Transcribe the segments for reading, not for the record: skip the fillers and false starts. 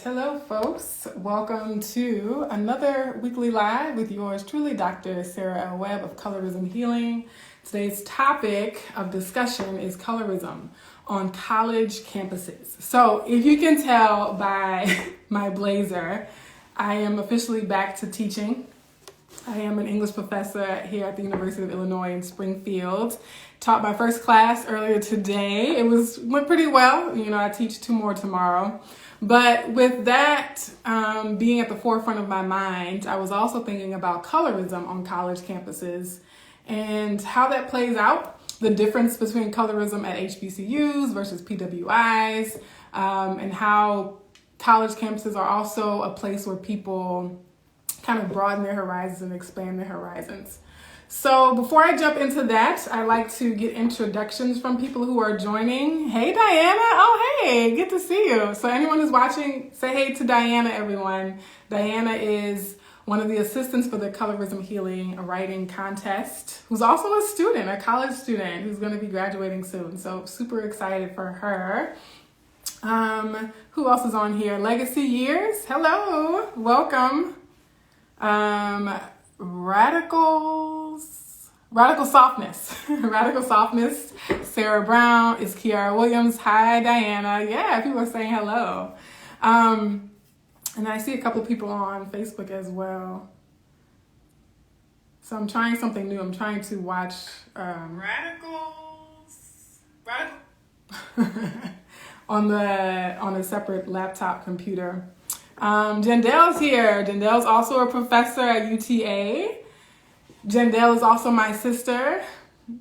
Hello, folks. Welcome to another weekly live with yours truly, Dr. Sarah L. Webb of Colorism Healing. Today's topic of discussion is colorism on college campuses. So if you can tell by my blazer, I am officially back to teaching. I am an English professor here at the University of Illinois in Springfield. Taught my first class earlier today. Went pretty well. I teach 2 more tomorrow. But with that being at the forefront of my mind, I was also thinking about colorism on college campuses and how that plays out, the difference between colorism at HBCUs versus PWIs, and how college campuses are also a place where people kind of broaden their horizons and expand their horizons. So before I jump into that, I like to get introductions from people who are joining. Hey, Diana. Oh, hey, good to see you. So anyone who's watching, say hey to Diana, everyone. Diana is one of the assistants for the Colorism Healing Writing Contest, who's also a student, a college student who's going to be graduating soon. So super excited for her. Who else is on here? Legacy Years. Hello. Welcome. Radical Softness. Radical Softness. Sarah Brown is Kiara Williams. Hi, Diana. Yeah, people are saying hello. And I see a couple of people on Facebook as well. So I'm trying something new. I'm trying to watch on a separate laptop computer. Jendel's here. Jendel's also a professor at UTA. Jendel is also my sister,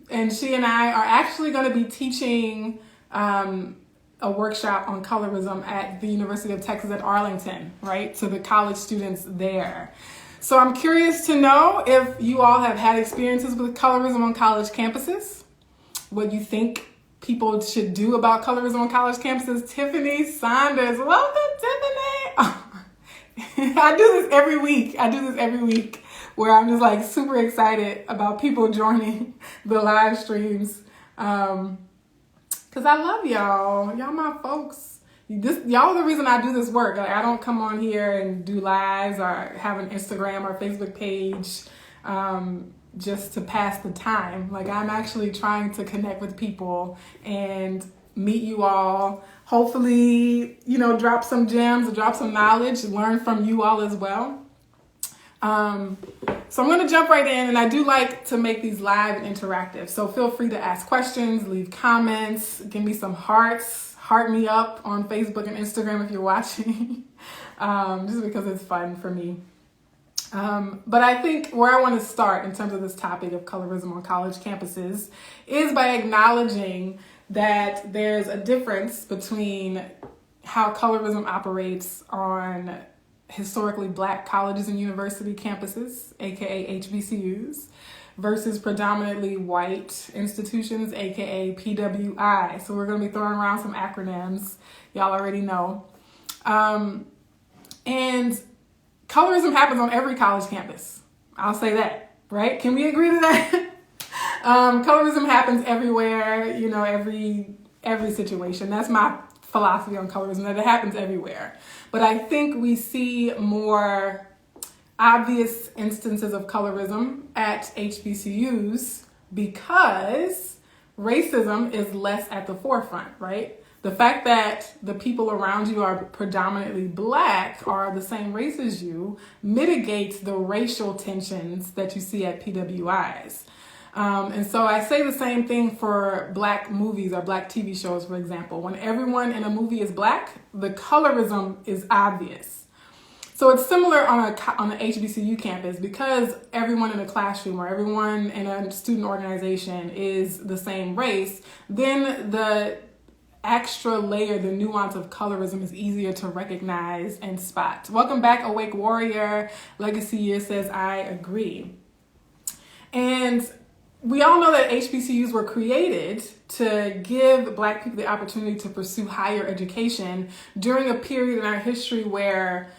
and she and I are actually going to be teaching a workshop on colorism at the University of Texas at Arlington, right, to the college students there. So I'm curious to know if you all have had experiences with colorism on college campuses, what you think people should do about colorism on college campuses. Tiffany Saunders, welcome, Tiffany. I do this every week where I'm just like super excited about people joining the live streams. Cause I love y'all. Y'all my folks. Y'all are the reason I do this work. Like, I don't come on here and do lives or have an Instagram or Facebook page just to pass the time. Like, I'm actually trying to connect with people and meet you all. Hopefully, drop some gems, drop some knowledge, learn from you all as well. So I'm going to jump right in, and I do like to make these live and interactive. So feel free to ask questions, leave comments, give me some hearts, heart me up on Facebook and Instagram if you're watching, just because it's fun for me. But I think where I want to start in terms of this topic of colorism on college campuses is by acknowledging that there's a difference between how colorism operates on historically Black colleges and university campuses, aka HBCUs, versus predominantly white institutions, aka PWIs. So we're going to be throwing around some acronyms. Y'all already know. And colorism happens on every college campus. I'll say that, right? Can we agree to that? Colorism happens everywhere, every situation. That's my philosophy on colorism, that it happens everywhere. But I think we see more obvious instances of colorism at HBCUs because racism is less at the forefront, right? The fact that the people around you are predominantly Black or are the same race as you mitigates the racial tensions that you see at PWIs. And so I say the same thing for Black movies or Black TV shows, for example. When everyone in a movie is Black, the colorism is obvious. So it's similar on an HBCU campus because everyone in a classroom or everyone in a student organization is the same race, then the extra layer, the nuance of colorism is easier to recognize and spot. Welcome back, Awake Warrior. Legacy Year says, I agree. And we all know that HBCUs were created to give Black people the opportunity to pursue higher education during a period in our history where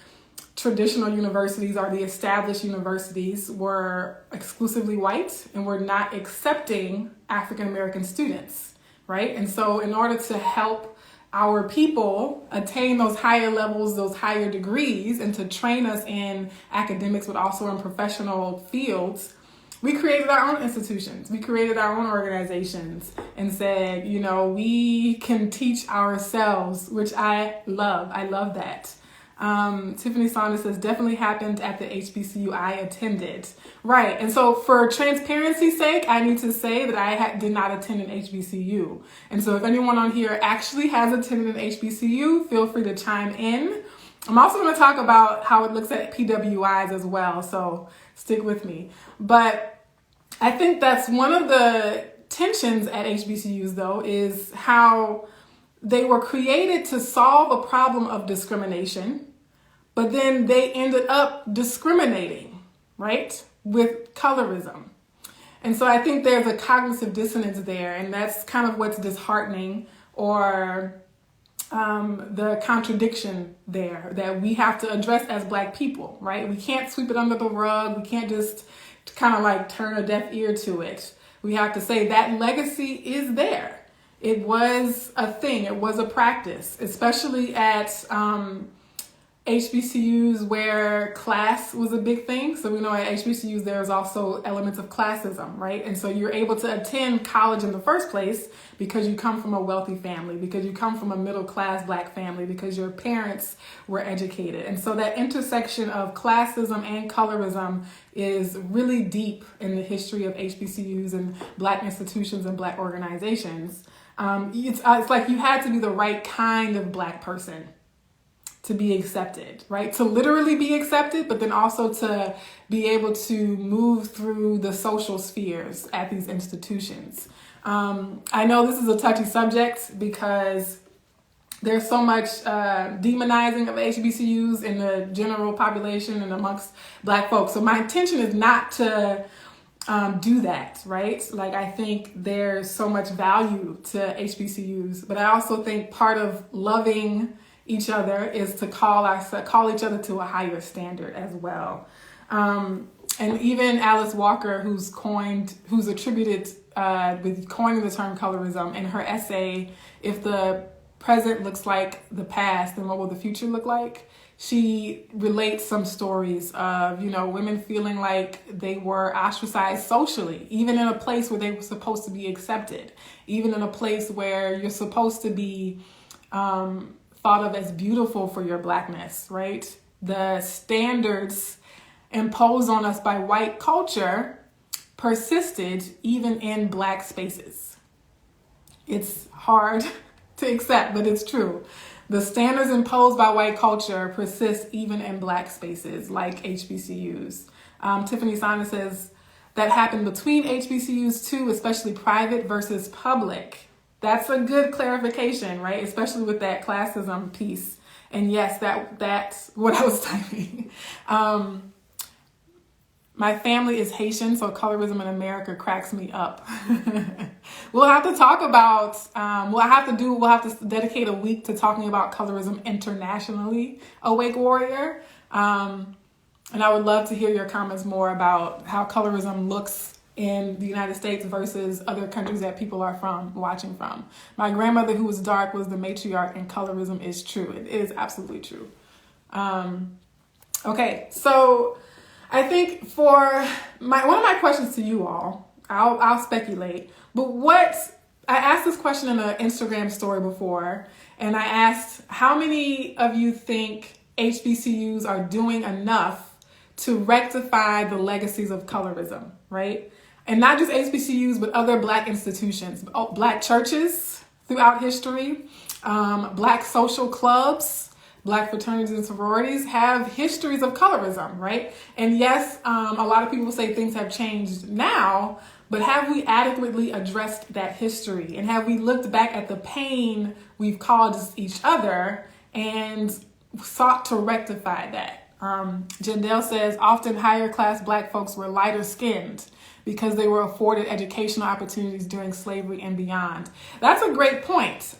traditional universities or the established universities were exclusively white and were not accepting African American students, right? And so in order to help our people attain those higher levels, those higher degrees, and to train us in academics, but also in professional fields, we created our own institutions. We created our own organizations and said, you know, we can teach ourselves, which I love. I love that. Tiffany Saunders says, definitely happened at the HBCU I attended. Right. And so for transparency's sake, I need to say that I did not attend an HBCU. And so if anyone on here actually has attended an HBCU, feel free to chime in. I'm also going to talk about how it looks at PWIs as well. So stick with me. But I think that's one of the tensions at HBCUs, though, is how they were created to solve a problem of discrimination, but then they ended up discriminating, right, with colorism. And so I think there's a cognitive dissonance there, and that's kind of what's disheartening, or the contradiction there that we have to address as Black people, right? We can't sweep it under the rug. We can't just kind of like turn a deaf ear to it. We have to say that legacy is there. It was a thing. It was a practice, especially at HBCUs where class was a big thing. So we know at HBCUs there's also elements of classism, right? And so you're able to attend college in the first place because you come from a wealthy family, because you come from a middle class Black family, because your parents were educated. And so that intersection of classism and colorism is really deep in the history of HBCUs and Black institutions and Black organizations. It's like you had to be the right kind of Black person to be accepted, right? To literally be accepted, but then also to be able to move through the social spheres at these institutions. I know this is a touchy subject because there's so much demonizing of HBCUs in the general population and amongst Black folks. So my intention is not to do that, right? Like, I think there's so much value to HBCUs, but I also think part of loving each other is to call each other to a higher standard as well. And even Alice Walker, who's attributed with coining the term colorism, in her essay, "If the present looks like the past, then what will the future look like?" She relates some stories of, you know, women feeling like they were ostracized socially, even in a place where they were supposed to be accepted, even in a place where you're supposed to be thought of as beautiful for your Blackness, right? The standards imposed on us by white culture persisted even in Black spaces. It's hard to accept, but it's true. The standards imposed by white culture persist even in Black spaces like HBCUs. Tiffany Saunders says that happened between HBCUs too, especially private versus public. That's a good clarification, right? Especially with that classism piece. And yes, that's what I was typing. My family is Haitian, so colorism in America cracks me up. We'll have to talk about, we'll have to dedicate a week to talking about colorism internationally, Awake Warrior. And I would love to hear your comments more about how colorism looks in the United States versus other countries that people are watching from. My grandmother, who was dark, was the matriarch, and colorism is true. It is absolutely true. Okay, so I think for one of my questions to you all, I'll speculate, but I asked this question in an Instagram story before, and I asked how many of you think HBCUs are doing enough to rectify the legacies of colorism, right? And not just HBCUs, but other Black institutions, Black churches throughout history, Black social clubs, Black fraternities and sororities have histories of colorism, right? And yes, a lot of people say things have changed now, but have we adequately addressed that history? And have we looked back at the pain we've caused each other and sought to rectify that? Jandel says, often higher class Black folks were lighter skinned because they were afforded educational opportunities during slavery and beyond. That's a great point.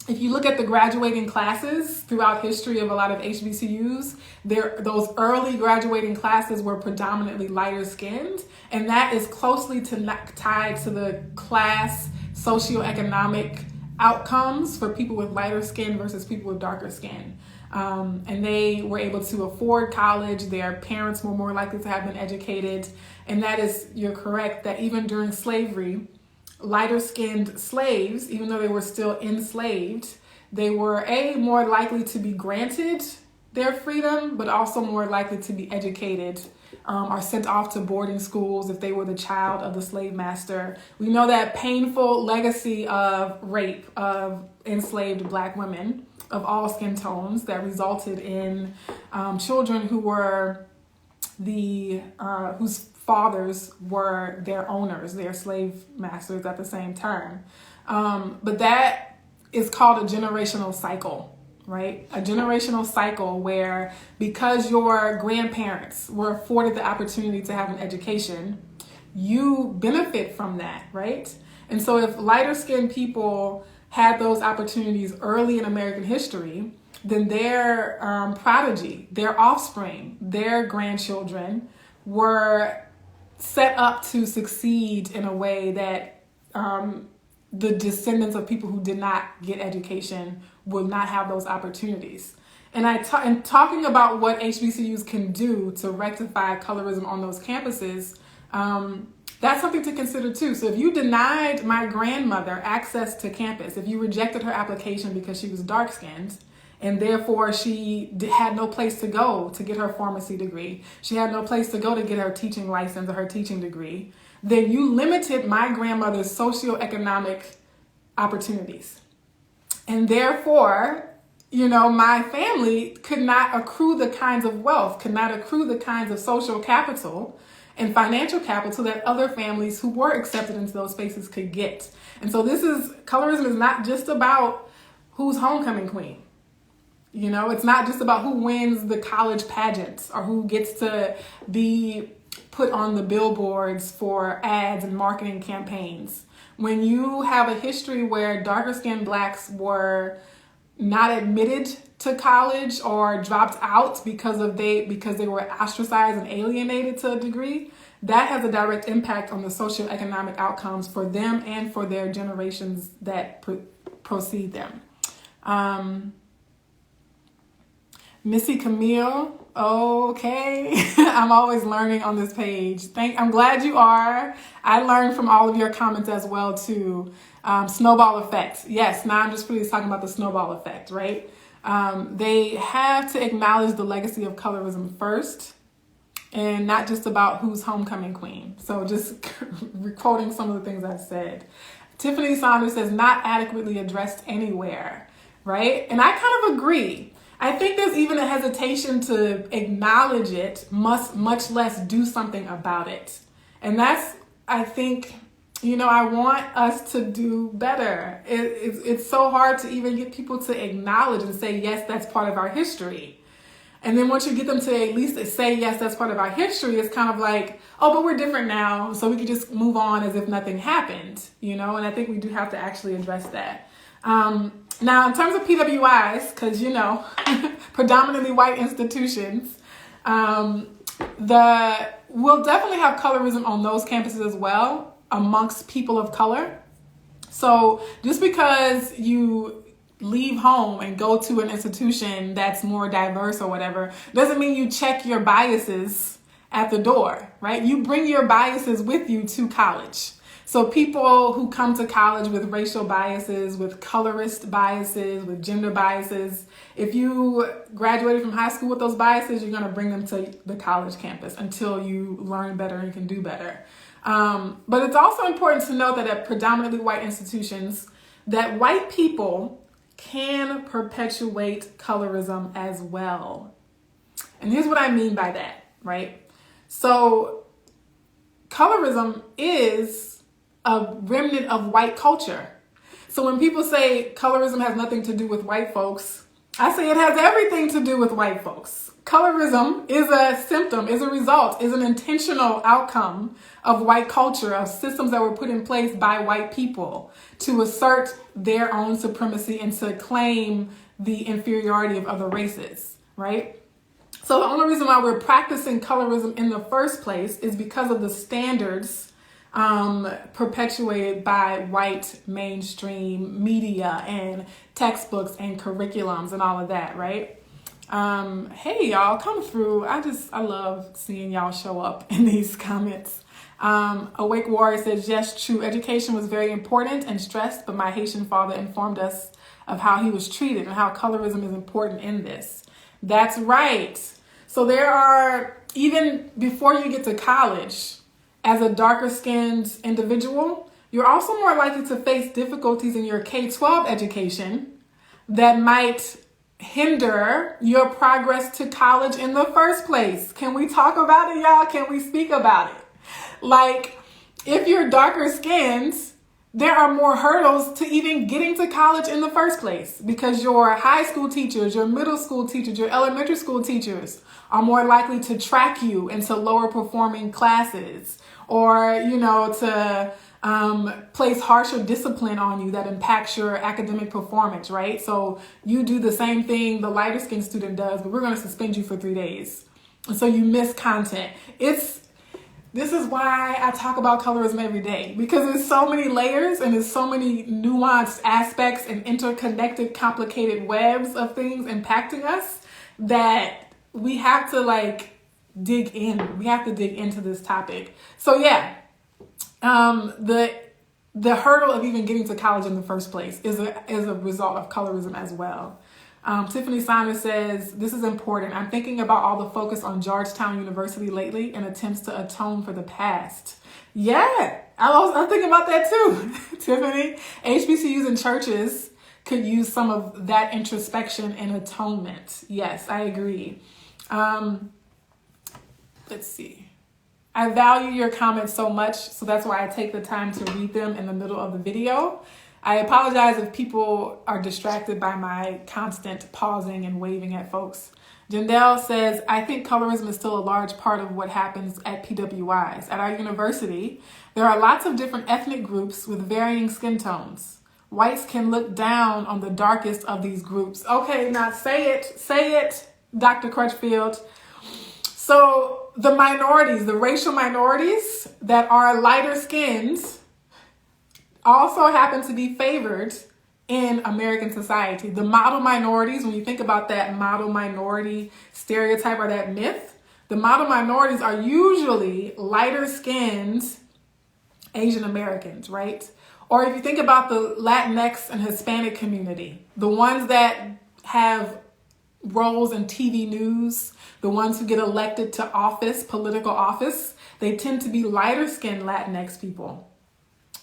If you look at the graduating classes throughout history of a lot of HBCUs, those early graduating classes were predominantly lighter skinned, and that is closely tied to the class socioeconomic outcomes for people with lighter skin versus people with darker skin. And they were able to afford college. Their parents were more likely to have been educated. And that is, you're correct, that even during slavery, lighter skinned slaves, even though they were still enslaved, they were more likely to be granted their freedom, but also more likely to be educated, or sent off to boarding schools if they were the child of the slave master. We know that painful legacy of rape of enslaved Black women of all skin tones that resulted in children who were whose fathers were their owners, their slave masters at the same time. But that is called a generational cycle, right? A generational cycle where, because your grandparents were afforded the opportunity to have an education, you benefit from that, right? And so if lighter skinned people had those opportunities early in American history, then their prodigy, their offspring, their grandchildren were set up to succeed in a way that the descendants of people who did not get education will not have those opportunities. And in talking about what HBCUs can do to rectify colorism on those campuses, that's something to consider too. So if you denied my grandmother access to campus, if you rejected her application because she was dark-skinned, and therefore she had no place to go to get her pharmacy degree, she had no place to go to get her teaching license or her teaching degree, then you limited my grandmother's socioeconomic opportunities. And therefore, my family could not accrue the kinds of wealth, could not accrue the kinds of social capital and financial capital that other families who were accepted into those spaces could get. And so colorism is not just about who's homecoming queen. It's not just about who wins the college pageants or who gets to be put on the billboards for ads and marketing campaigns. When you have a history where darker skinned Blacks were not admitted to college or dropped out because they were ostracized and alienated to a degree, that has a direct impact on the socioeconomic outcomes for them and for their generations that precede them. Missy Camille, okay. I'm always learning on this page. I'm glad you are. I learned from all of your comments as well too. Snowball effect. Yes, now I'm just really talking about the snowball effect, right? They have to acknowledge the legacy of colorism first, and not just about who's homecoming queen. So just quoting some of the things I've said. Tiffany Saunders says, not adequately addressed anywhere, right? And I kind of agree. I think there's even a hesitation to acknowledge it, much less do something about it. And that's, I think, I want us to do better. It's so hard to even get people to acknowledge and say, yes, that's part of our history. And then once you get them to at least say, yes, that's part of our history, it's kind of like, oh, but we're different now, so we can just move on as if nothing happened, And I think we do have to actually address that. Now, in terms of PWIs, because, predominantly white institutions, we'll definitely have colorism on those campuses as well amongst people of color. So just because you leave home and go to an institution that's more diverse or whatever, doesn't mean you check your biases at the door, right? You bring your biases with you to college. So people who come to college with racial biases, with colorist biases, with gender biases, if you graduated from high school with those biases, you're going to bring them to the college campus until you learn better and can do better. But it's also important to note that at predominantly white institutions, that white people can perpetuate colorism as well. And here's what I mean by that, right? So colorism is a remnant of white culture. So when people say colorism has nothing to do with white folks, I say it has everything to do with white folks. Colorism is a symptom, is a result, is an intentional outcome of white culture, of systems that were put in place by white people to assert their own supremacy and to claim the inferiority of other races, right? So the only reason why we're practicing colorism in the first place is because of the standards perpetuated by white mainstream media and textbooks and curriculums and all of that, right? Hey y'all, come through. I love seeing y'all show up in these comments. Awake Warrior says, yes, true. Education was very important and stressed, but my Haitian father informed us of how he was treated and how colorism is important in this. That's right. So there are, even before you get to college, as a darker skinned individual, you're also more likely to face difficulties in your K-12 education that might hinder your progress to college in the first place. Can we talk about it, y'all? Can we speak about it? Like, if you're darker skinned, there are more hurdles to even getting to college in the first place, because your high school teachers, your middle school teachers, your elementary school teachers are more likely to track you into lower performing classes, or, to place harsher discipline on you that impacts your academic performance, right? So you do the same thing the lighter skinned student does, but we're going to suspend you for 3 days. And so you miss content. This is why I talk about colorism every day, because there's so many layers and there's so many nuanced aspects and interconnected, complicated webs of things impacting us that we have to dig in. We have to dig into this topic. So yeah, the hurdle of even getting to college in the first place is a result of colorism as well. Tiffany Saunders says, this is important. I'm thinking about all the focus on Georgetown University lately in attempts to atone for the past. Yeah, I'm thinking about that too, Tiffany. HBCUs and churches could use some of that introspection and atonement. Yes, I agree. Let's see. I value your comments so much, so that's why I take the time to read them in the middle of the video. I apologize if people are distracted by my constant pausing and waving at folks. Jandel says, I think colorism is still a large part of what happens at PWIs. At our university, there are lots of different ethnic groups with varying skin tones. Whites can look down on the darkest of these groups. Okay, now say it, Dr. Crutchfield. So the minorities, the racial minorities that are lighter skinned, also happen to be favored in American society. The model minorities, when you think about that model minority stereotype or that myth, the model minorities are usually lighter skinned Asian Americans, right? Or if you think about the Latinx and Hispanic community, the ones that have roles in TV news, the ones who get elected to office, political office, they tend to be lighter skinned Latinx people.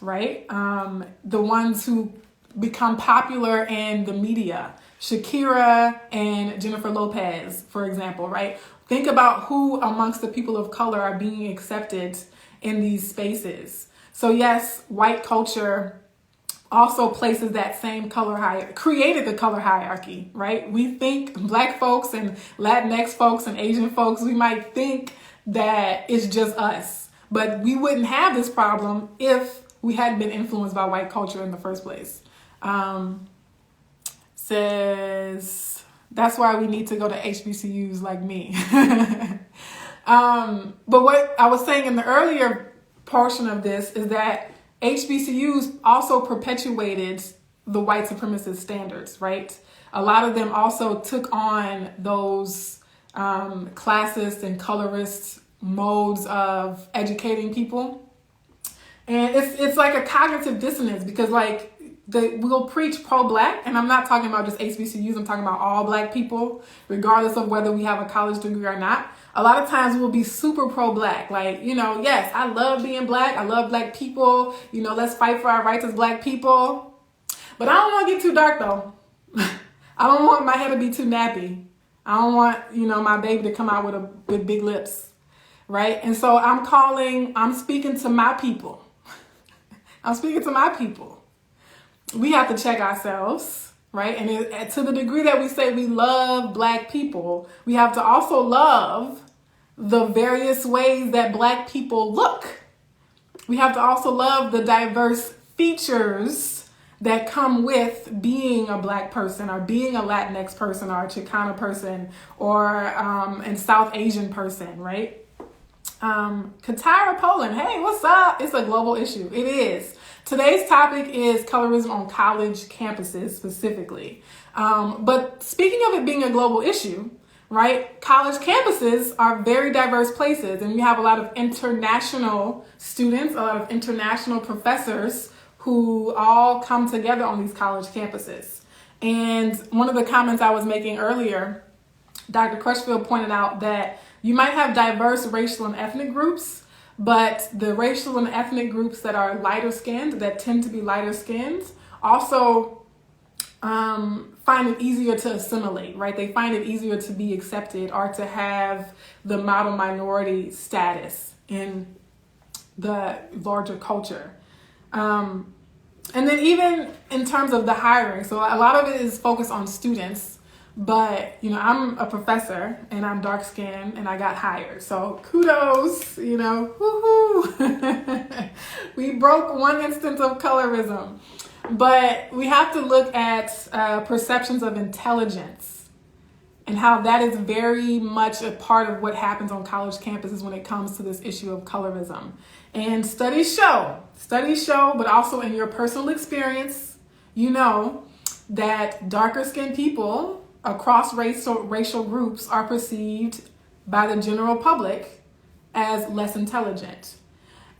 Right? The ones who become popular in the media, Shakira and Jennifer Lopez, for example, right? Think about who amongst the people of color are being accepted in these spaces. So yes, white culture also places that same created the color hierarchy, right? We think Black folks and Latinx folks and Asian folks, we might think that it's just us, but we wouldn't have this problem if we hadn't been influenced by white culture in the first place. Says, that's why we need to go to HBCUs like me. But what I was saying in the earlier portion of this is that HBCUs also perpetuated the white supremacist standards, right? A lot of them also took on those classist and colorist modes of educating people. And it's like a cognitive dissonance, because we'll preach pro-Black, and I'm not talking about just HBCUs, I'm talking about all Black people, regardless of whether we have a college degree or not. A lot of times we'll be super pro-Black, yes, I love being Black, I love Black people, let's fight for our rights as Black people. But I don't want to get too dark though. I don't want my hair to be too nappy. I don't want, my baby to come out with big lips, right? And so I'm speaking to my people. I'm speaking to my people. We have to check ourselves, right? And to the degree that we say we love Black people, we have to also love the various ways that Black people look. We have to also love the diverse features that come with being a Black person, or being a Latinx person, or a Chicana person, or a South Asian person, right? Katara Poland, hey, what's up? It's a global issue. It is. Today's topic is colorism on college campuses specifically. But speaking of it being a global issue, right? College campuses are very diverse places, and you have a lot of international students, a lot of international professors who all come together on these college campuses. And one of the comments I was making earlier, Dr. Crutchfield pointed out that you might have diverse racial and ethnic groups, but the racial and ethnic groups that are lighter skinned, that tend to be lighter skinned, also find it easier to assimilate, right? They find it easier to be accepted or to have the model minority status in the larger culture. And then even in terms of the hiring, so a lot of it is focused on students. But, I'm a professor and I'm dark skinned and I got hired. So kudos, woohoo. We broke one instance of colorism. But we have to look at perceptions of intelligence and how that is very much a part of what happens on college campuses when it comes to this issue of colorism. And studies show, but also in your personal experience, that darker skinned people across racial groups are perceived by the general public as less intelligent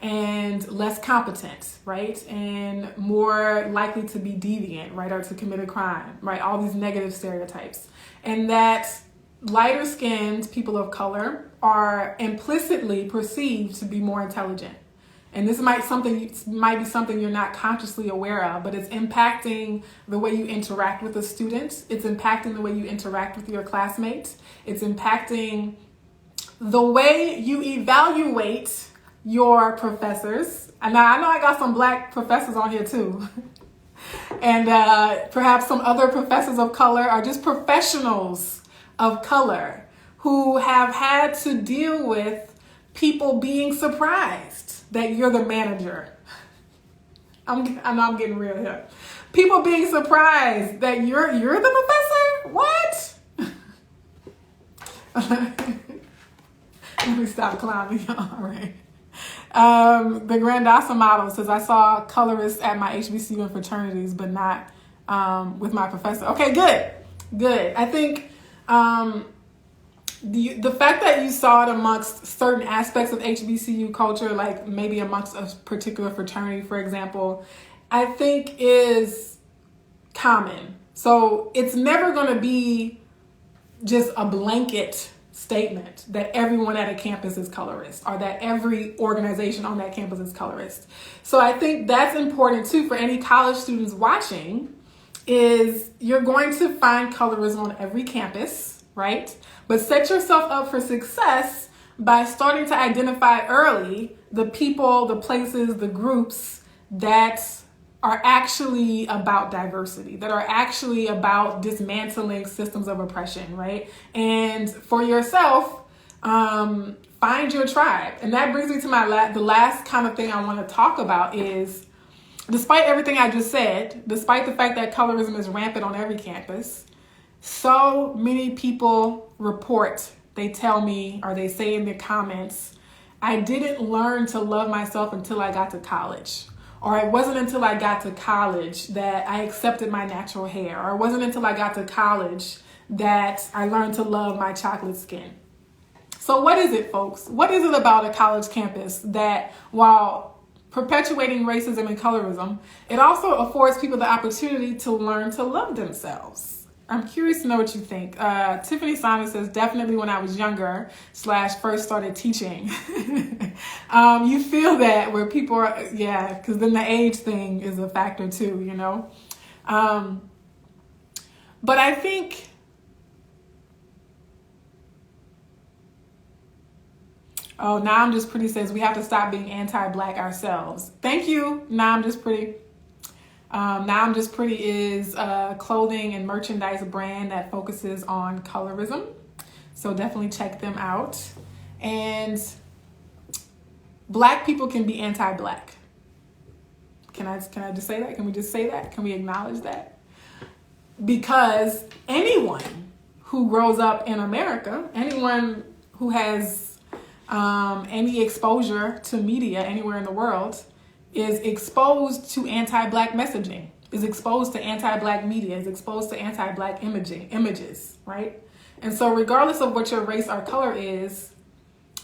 and less competent, right? And more likely to be deviant, right? Or to commit a crime, right? All these negative stereotypes. And that lighter skinned people of color are implicitly perceived to be more intelligent. And this might be something you're not consciously aware of, but it's impacting the way you interact with a student. It's impacting the way you interact with your classmates. It's impacting the way you evaluate your professors. And now I know I got some Black professors on here too. And perhaps some other professors of color are just professionals of color who have had to deal with people being surprised that you're the manager. I know I'm getting real here. People being surprised that you're the professor? What? Let me stop clowning, y'all. All right. The Grandasa model says, I saw colorists at my HBCU and fraternities, but not with my professor. Okay, good. I think the fact that you saw it amongst certain aspects of HBCU culture, like maybe amongst a particular fraternity, for example, I think is common. So it's never going to be just a blanket statement that everyone at a campus is colorist or that every organization on that campus is colorist. So I think that's important too for any college students watching, is you're going to find colorism on every campus, right? But set yourself up for success by starting to identify early the people, the places, the groups that are actually about diversity, that are actually about dismantling systems of oppression, right? And for yourself, find your tribe. And that brings me to the last kind of thing I want to talk about is, despite everything I just said, despite the fact that colorism is rampant on every campus, so many people report, they tell me, or they say in their comments, I didn't learn to love myself until I got to college. Or it wasn't until I got to college that I accepted my natural hair. Or it wasn't until I got to college that I learned to love my chocolate skin. So what is it, folks? What is it about a college campus that, while perpetuating racism and colorism, it also affords people the opportunity to learn to love themselves? I'm curious to know what you think. Tiffany Simon says, definitely when I was younger / first started teaching. You feel that where people are, yeah, because then the age thing is a factor too, But I think, oh, Now I'm Just Pretty says, we have to stop being anti-Black ourselves. Thank you, Now I'm Just Pretty. Now I'm Just Pretty is a clothing and merchandise brand that focuses on colorism. So definitely check them out. And Black people can be anti-Black. Can I just say that? Can we just say that? Can we acknowledge that? Because anyone who grows up in America, anyone who has any exposure to media anywhere in the world is exposed to anti-Black messaging, is exposed to anti-Black media, is exposed to anti-Black images, right? And so regardless of what your race or color is,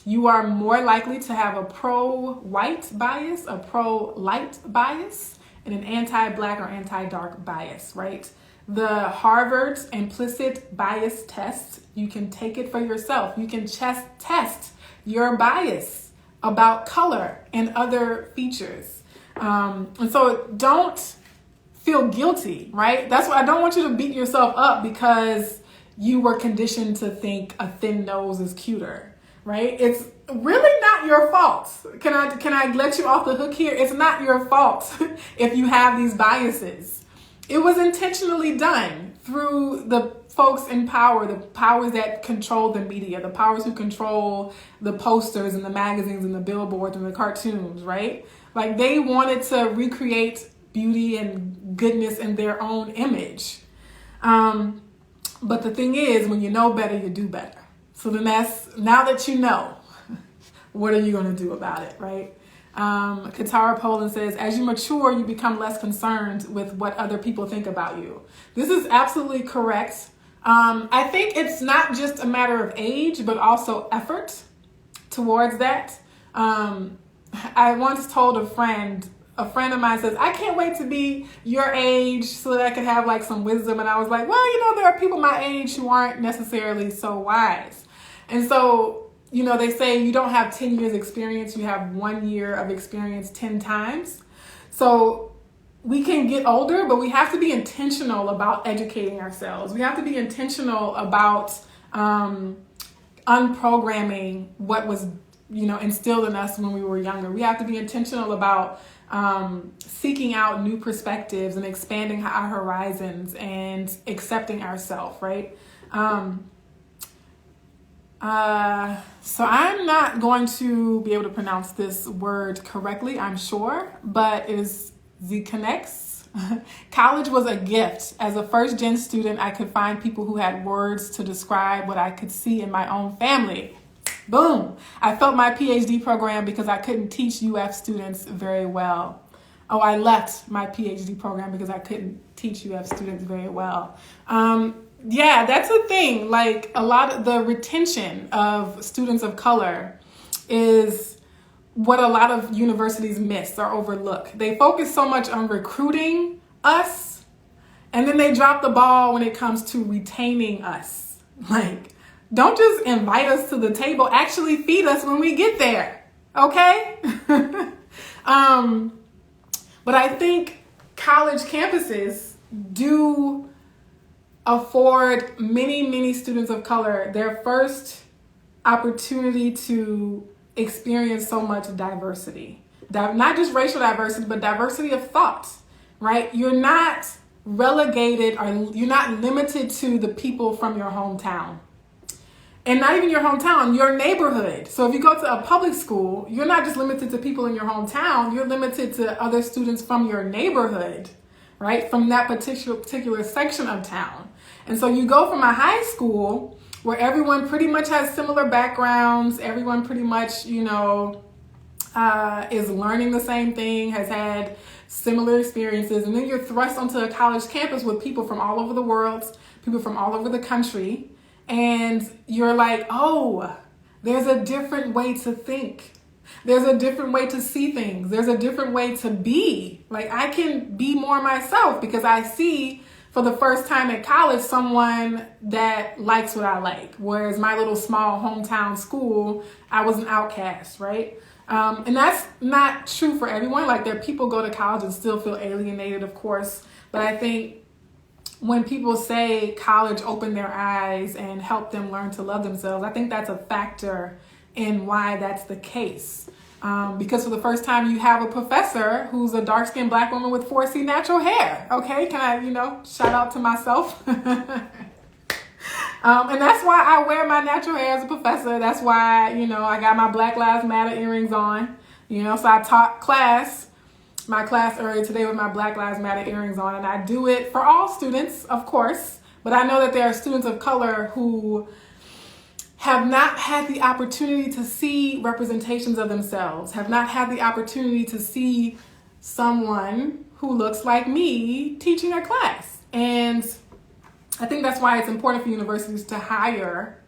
you are more likely to have a pro-white bias, a pro-light bias, and an anti-Black or anti-dark bias, right? The Harvard implicit bias test, you can take it for yourself. You can test your bias about color and other features. And so don't feel guilty, right? That's why I don't want you to beat yourself up because you were conditioned to think a thin nose is cuter, right? It's really not your fault. Can I let you off the hook here? It's not your fault if you have these biases. It was intentionally done through the folks in power, the powers that control the media, the powers who control the posters and the magazines and the billboards and the cartoons, right? Like they wanted to recreate beauty and goodness in their own image. But the thing is, when you know better, you do better. So then now that you know, what are you going to do about it, right? Katara Poland says, as you mature, you become less concerned with what other people think about you. This is absolutely correct. I think it's not just a matter of age, but also effort towards that. I once told a friend of mine says, I can't wait to be your age so that I could have like some wisdom. And I was like, well, there are people my age who aren't necessarily so wise. And so, they say you don't have 10 years experience, you have 1 year of experience 10 times. So we can get older, but we have to be intentional about educating ourselves. We have to be intentional about unprogramming what was, instilled in us when we were younger. We have to be intentional about seeking out new perspectives and expanding our horizons and accepting ourselves, right? So I'm not going to be able to pronounce this word correctly, I'm sure, but it is Z-Connects. College was a gift. As a first-gen student, I could find people who had words to describe what I could see in my own family. Boom. I felt my PhD program because I couldn't teach UF students very well. Oh, I left my PhD program because I couldn't teach UF students very well. Yeah, that's a thing. Like a lot of the retention of students of color is what a lot of universities miss or overlook. They focus so much on recruiting us, and then they drop the ball when it comes to retaining us. Like, don't just invite us to the table, actually feed us when we get there, okay? But I think college campuses do afford many students of color their first opportunity to experience so much diversity. Not just racial diversity, but diversity of thought, right? You're not relegated or you're not limited to the people from your hometown. And not even your hometown, your neighborhood. So if you go to a public school, you're not just limited to people in your hometown, you're limited to other students from your neighborhood, right? From that particular section of town. And so you go from a high school where everyone pretty much has similar backgrounds, everyone pretty much, is learning the same thing, has had similar experiences, and then you're thrust onto a college campus with people from all over the world, people from all over the country, and you're like, oh, there's a different way to think. There's a different way to see things. There's a different way to be. Like, I can be more myself because I see for the first time at college someone that likes what I like. Whereas my little small hometown school, I was an outcast, right? And that's not true for everyone. Like, there are people go to college and still feel alienated, of course. But I think when people say college opened their eyes and helped them learn to love themselves, I think that's a factor in why that's the case. Because for the first time you have a professor who's a dark-skinned Black woman with 4C natural hair. Okay, can I, shout out to myself? And that's why I wear my natural hair as a professor. That's why, I got my Black Lives Matter earrings on. So I taught my class earlier today with my Black Lives Matter earrings on, and I do it for all students, of course, but I know that there are students of color who have not had the opportunity to see representations of themselves, have not had the opportunity to see someone who looks like me teaching a class. And I think that's why it's important for universities to hire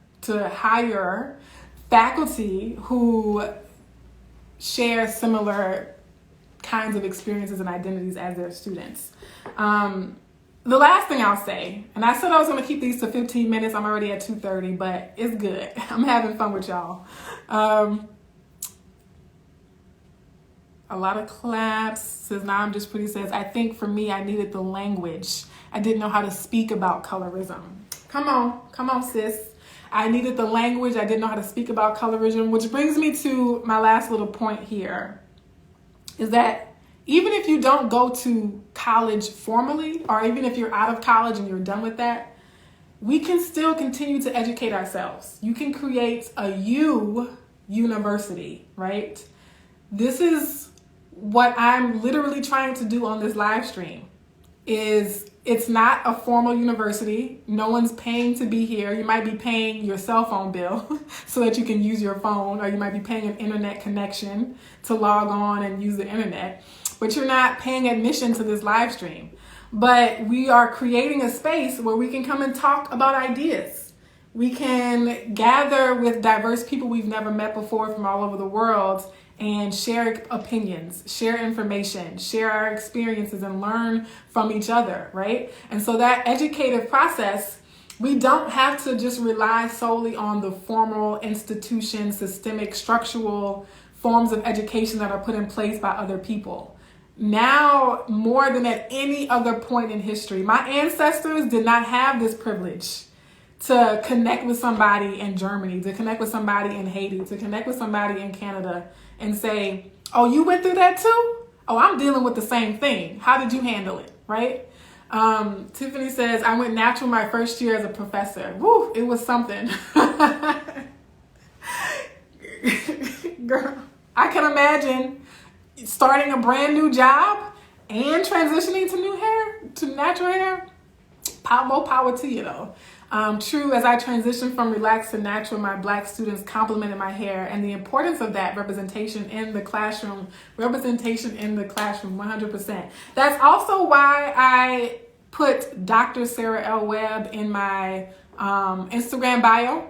faculty who share similar kinds of experiences and identities as their students. The last thing I'll say, and I said I was going to keep these to 15 minutes. I'm already at 2:30, but it's good. I'm having fun with y'all. A lot of claps. Says, now I'm just pretty, says, I think for me, I needed the language. I didn't know how to speak about colorism. Come on, sis. I needed the language. I didn't know how to speak about colorism, which brings me to my last little point here, is that even if you don't go to college formally, or even if you're out of college and you're done with that, we can still continue to educate ourselves. You can create a university, right? This is what I'm literally trying to do on this live stream. It's not a formal university. No one's paying to be here. You might be paying your cell phone bill so that you can use your phone, or you might be paying an internet connection to log on and use the internet, but you're not paying admission to this live stream. But we are creating a space where we can come and talk about ideas. We can gather with diverse people we've never met before from all over the world and share opinions, share information, share our experiences, and learn from each other, right? And so that educative process, we don't have to just rely solely on the formal institution, systemic, structural forms of education that are put in place by other people. Now, more than at any other point in history, my ancestors did not have this privilege to connect with somebody in Germany, to connect with somebody in Haiti, to connect with somebody in Canada and say, oh, you went through that too? Oh, I'm dealing with the same thing. How did you handle it, right? Tiffany says, I went natural my first year as a professor. Woo, it was something. Girl, I can imagine starting a brand new job and transitioning to natural hair. More power to you though. True, as I transitioned from relaxed to natural, my Black students complimented my hair, and the importance of that representation in the classroom, 100%. That's also why I put Dr. Sarah L. Webb in my Instagram bio.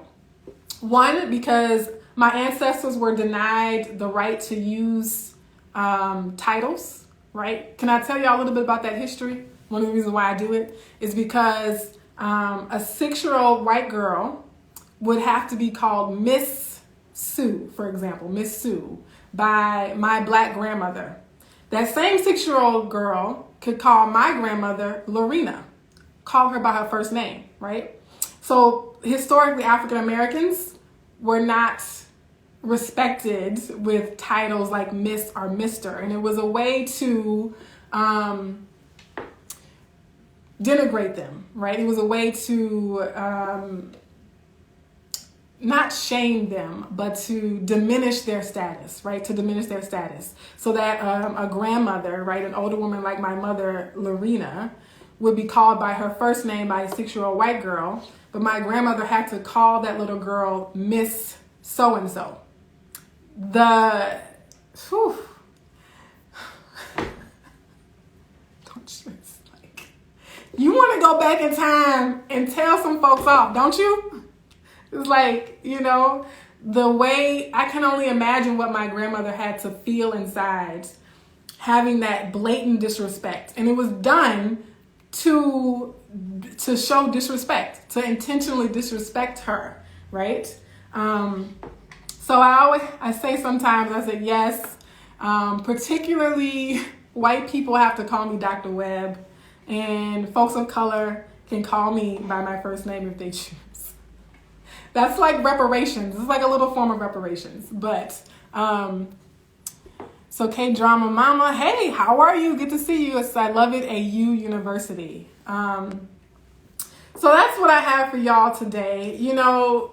One, because my ancestors were denied the right to use titles, right? Can I tell y'all a little bit about that history? One of the reasons why I do it is because a 6-year-old white girl would have to be called Miss Sue, for example, Miss Sue, by my Black grandmother. That same 6-year-old girl could call my grandmother Lorena, call her by her first name, right? So historically, African Americans were not respected with titles like Miss or Mr. And it was a way to denigrate them, right? It was a way to not shame them, but to diminish their status, right? To diminish their status. So that a grandmother, right, an older woman like my mother, Lorena, would be called by her first name by a 6-year-old white girl, but my grandmother had to call that little girl Miss So-and-so. You want to go back in time and tell some folks off, don't you? It's like, the way I can only imagine what my grandmother had to feel inside having that blatant disrespect. And it was done to show disrespect, to intentionally disrespect her, right? So I say sometimes, I say yes, particularly white people have to call me Dr. Webb, and folks of color can call me by my first name if they choose. That's like reparations. It's like a little form of reparations. But, so K-Drama Mama, hey, how are you? Good to see you. I love it, AU University. So that's what I have for y'all today.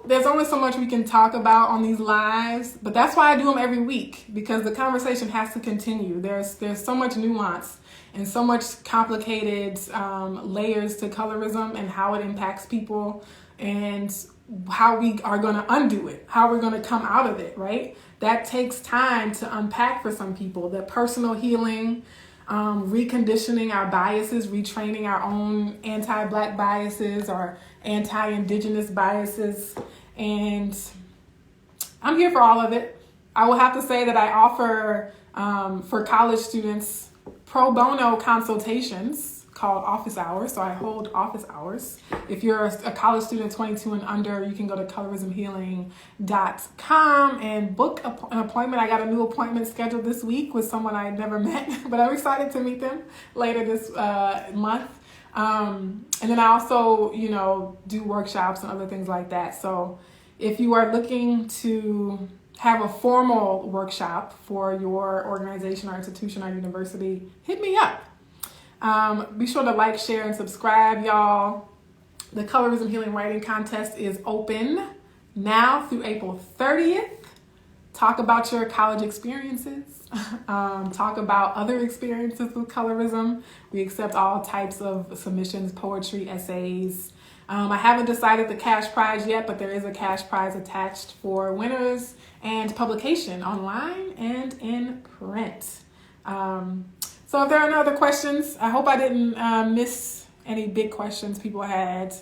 There's only so much we can talk about on these lives, but that's why I do them every week, because the conversation has to continue. There's so much nuance and so much complicated layers to colorism and how it impacts people. And how we are going to undo it, how we're going to come out of it, right? That takes time to unpack for some people. The personal healing, reconditioning our biases, retraining our own anti-Black biases or anti-Indigenous biases. And I'm here for all of it. I will have to say that I offer for college students pro bono consultations called office hours. So I hold office hours. If you're a college student 22 and under, you can go to colorismhealing.com and book an appointment. I got a new appointment scheduled this week with someone I had never met, but I'm excited to meet them later this month. And then I also, do workshops and other things like that. So if you are looking to have a formal workshop for your organization or institution or university, hit me up. Be sure to like, share, and subscribe, y'all. The Colorism Healing Writing Contest is open now through April 30th. Talk about your college experiences. Talk about other experiences with colorism. We accept all types of submissions, poetry, essays. I haven't decided the cash prize yet, but there is a cash prize attached for winners and publication online and in print. So if there are no other questions, I hope I didn't miss any big questions people had,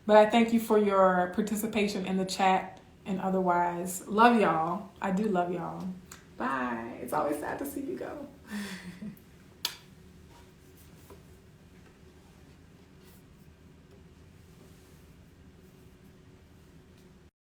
but I thank you for your participation in the chat and otherwise. Love y'all. I do love y'all. Bye. It's always sad to see you go.